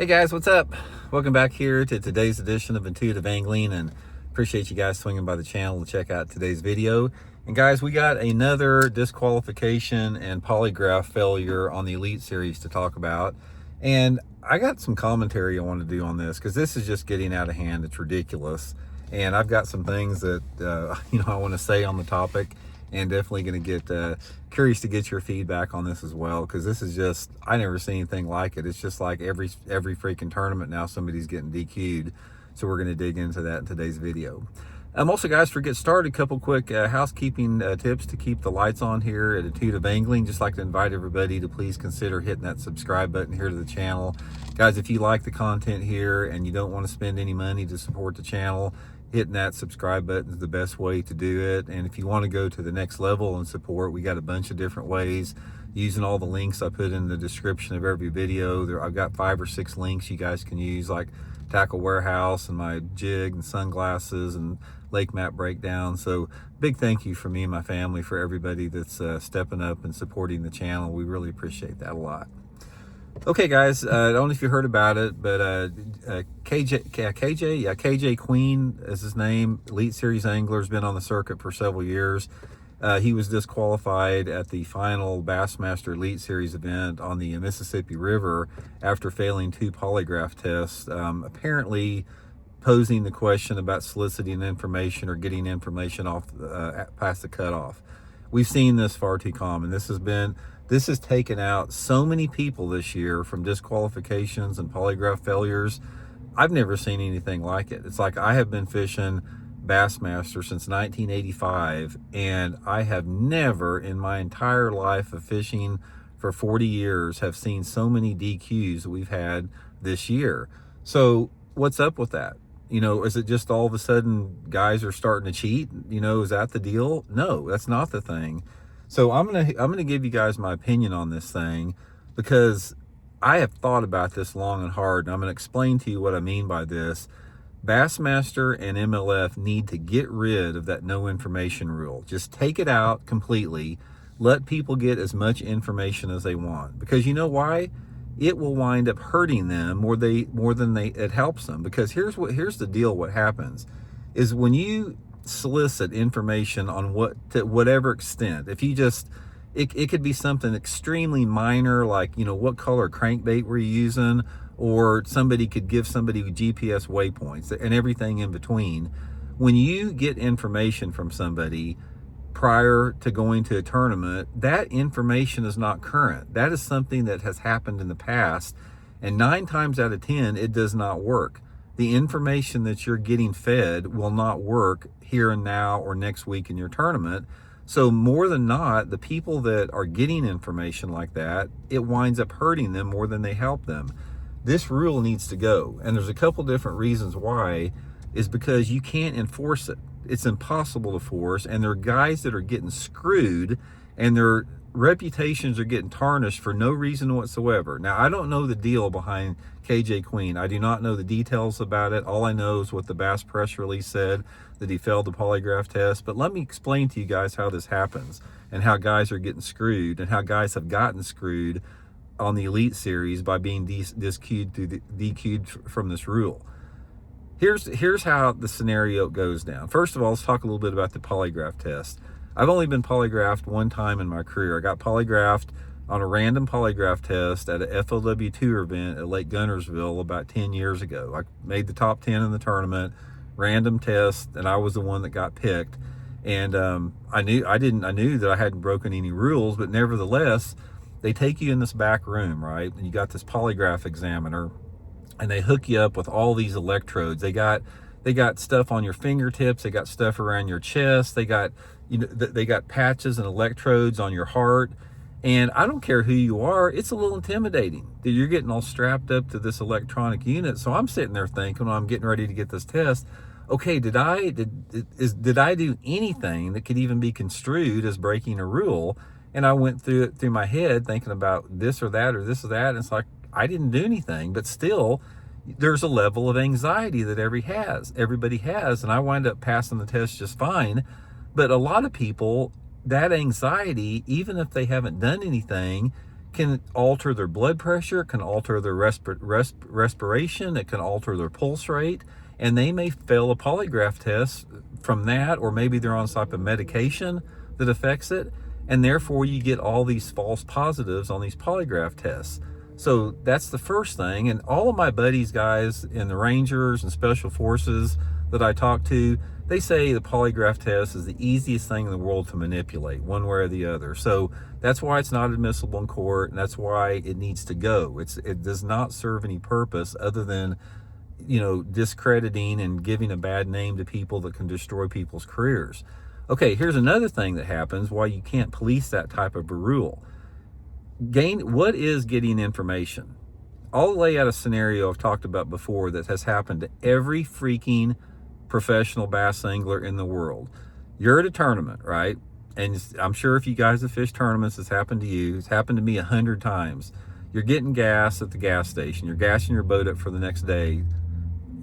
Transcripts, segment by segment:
Hey guys, what's up? Welcome back here to today's edition of Intuitive Angling, and appreciate you guys swinging by the channel to check out today's video. And guys, we got another disqualification and polygraph failure on the Elite Series to talk about. And I got some commentary I want to do on this because this is just getting out of hand. It's ridiculous. And I've got some things that I want to say on the topic, and definitely going to get curious to get your feedback on this as well, because this is just, I never seen anything like it. It's just like every freaking tournament now somebody's getting DQ'd. So we're going to dig into that in today's video. Also, guys, to get started, a couple quick housekeeping tips to keep the lights on here at Intuitive Angling. Just like to invite everybody to please consider hitting that subscribe button here to the channel. Guys, if you like the content here and you don't want to spend any money to support the channel, hitting that subscribe button is the best way to do it. And if you want to go to the next level and support, we got a bunch of different ways using all the links I put in the description of every video. I've got 5 or 6 links you guys can use, like Tackle Warehouse and my jig and sunglasses and lake map breakdown. So big thank you from me and my family for everybody that's stepping up and supporting the channel. We really appreciate that a lot. Okay, guys, I don't know if you heard about it, but KJ Queen is his name. Elite Series angler, has been on the circuit for several years. He was disqualified at the final Bassmaster Elite Series event on the Mississippi River after failing 2 polygraph tests, apparently posing the question about soliciting information or getting information off past the cutoff. We've seen this far too common. This has taken out so many people this year from disqualifications and polygraph failures. I've never seen anything like it. It's like I have been fishing Bassmaster since 1985, and I have never in my entire life of fishing for 40 years have seen so many DQs that we've had this year. So what's up with that? Is it just all of a sudden guys are starting to cheat? Is that the deal? No, that's not the thing. So I'm gonna give you guys my opinion on this thing, because I have thought about this long and hard, and I'm gonna explain to you what I mean by this. Bassmaster and MLF need to get rid of that no information rule. Just take it out completely. Let people get as much information as they want, because you know why? It will wind up hurting them more than it helps them. Because here's the deal. What happens is when you solicit information on to whatever extent, if you just, it could be something extremely minor, like what color crankbait were you using, or somebody could give somebody GPS waypoints and everything in between. When you get information from somebody prior to going to a tournament, that information is not current. That is something that has happened in the past, and 9 times out of 10 it does not work. The information that you're getting fed will not work here and now or next week in your tournament. So more than not, the people that are getting information like that, it winds up hurting them more than they help them. This rule needs to go, and there's a couple different reasons why. Is because you can't enforce it. It's impossible to force, and there are guys that are getting screwed, and their reputations are getting tarnished for no reason whatsoever. Now, I don't know the deal behind KJ Queen. I do not know the details about it. All I know is what the Bass press release said, that he failed the polygraph test. But let me explain to you guys how this happens, and how guys are getting screwed, and how guys have gotten screwed on the Elite Series by being DQ'd from this rule. Here's how the scenario goes down. First of all, let's talk a little bit about the polygraph test. I've only been polygraphed one time in my career. I got polygraphed on a random polygraph test at a FLW tour event at Lake Guntersville about 10 years ago. I made the top 10 in the tournament, random test, and I was the one that got picked. And I knew that I hadn't broken any rules, but nevertheless, they take you in this back room, right? And you got this polygraph examiner, and they hook you up with all these electrodes. They got stuff on your fingertips. They got stuff around your chest. They got they got patches and electrodes on your heart. And I don't care who you are, it's a little intimidating that you're getting all strapped up to this electronic unit. So I'm sitting there thinking, when I'm getting ready to get this test, okay, did I do anything that could even be construed as breaking a rule? And I went through my head thinking about this or that or this or that. And it's like, I didn't do anything, but still there's a level of anxiety that everybody has. And I wind up passing the test just fine. But a lot of people, that anxiety, even if they haven't done anything, can alter their blood pressure, it can alter their respiration, it can alter their pulse rate, and they may fail a polygraph test from that, or maybe they're on some type of medication that affects it, and therefore you get all these false positives on these polygraph tests. So that's the first thing. And all of my buddies, guys in the Rangers and Special Forces that I talk to, they say the polygraph test is the easiest thing in the world to manipulate one way or the other. So that's why it's not admissible in court, and that's why it needs to go. It does not serve any purpose other than, you know, discrediting and giving a bad name to people that can destroy people's careers. Okay, here's another thing that happens why you can't police that type of a rule. What is getting information? I'll lay out a scenario I've talked about before that has happened to every freaking professional bass angler in the world. You're at a tournament, right? And I'm sure if you guys have fished tournaments, it's happened to you. It's happened to me 100 times. You're getting gas at the gas station. You're gassing your boat up for the next day.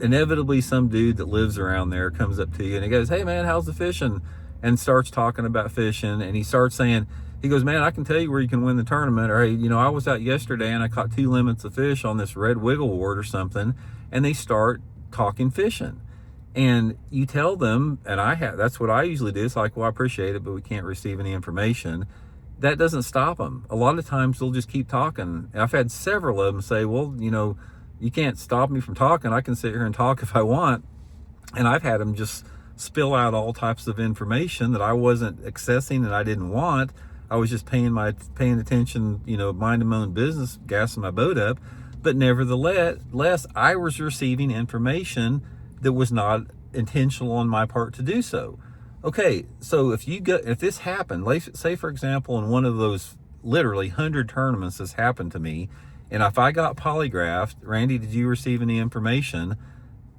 Inevitably, some dude that lives around there comes up to you and he goes, "Hey man, how's the fishing?" And starts talking about fishing. And he starts saying, he goes, "Man, I can tell you where you can win the tournament." Or, "Hey, you know, I was out yesterday and I caught 2 limits of fish on this red wiggle wart or something." And they start talking fishing. And you tell them, and that's what I usually do. It's like, "Well, I appreciate it, but we can't receive any information." That doesn't stop them. A lot of times they'll just keep talking. And I've had several of them say, "Well, you know, you can't stop me from talking. I can sit here and talk if I want." And I've had them just spill out all types of information that I wasn't accessing and I didn't want. I was just paying attention, you know, minding my own business, gassing my boat up. But nevertheless, I was receiving information that was not intentional on my part to do so. Okay, so if this happened, say for example, in one of those literally 100 tournaments this happened to me, and if I got polygraphed, "Randy, did you receive any information?"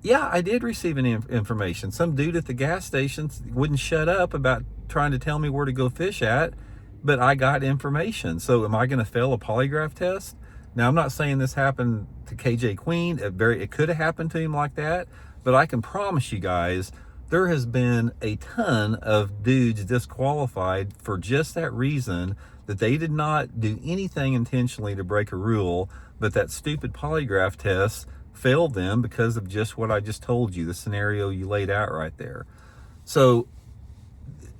Yeah, I did receive any information. Some dude at the gas station wouldn't shut up about trying to tell me where to go fish at, but I got information. So am I going to fail a polygraph test? Now, I'm not saying this happened to KJ Queen. It could have happened to him like that, but I can promise you guys, there has been a ton of dudes disqualified for just that reason, that they did not do anything intentionally to break a rule, but that stupid polygraph test failed them because of just what I just told you, the scenario you laid out right there. So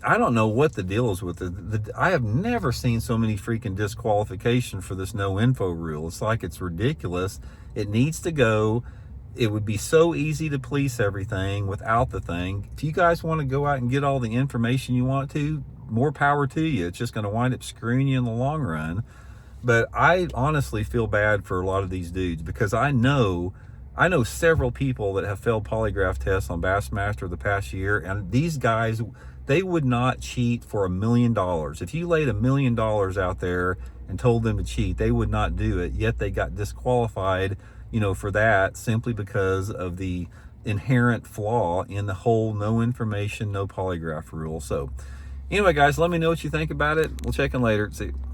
I don't know what the deal is with it. I have never seen so many freaking disqualification for this no info rule. It's like, it's ridiculous. It needs to go. It would be so easy to police everything without the thing. If you guys want to go out and get all the information you want to, more power to you. It's just going to wind up screwing you in the long run. But I honestly feel bad for a lot of these dudes, because I know several people that have failed polygraph tests on Bassmaster the past year, and these guys, they would not cheat for $1 million. If you laid $1 million out there and told them to cheat, they would not do it, yet they got disqualified, you know, for that, simply because of the inherent flaw in the whole no information, no polygraph rule. So anyway, guys, let me know what you think about it. We'll check in later. See you.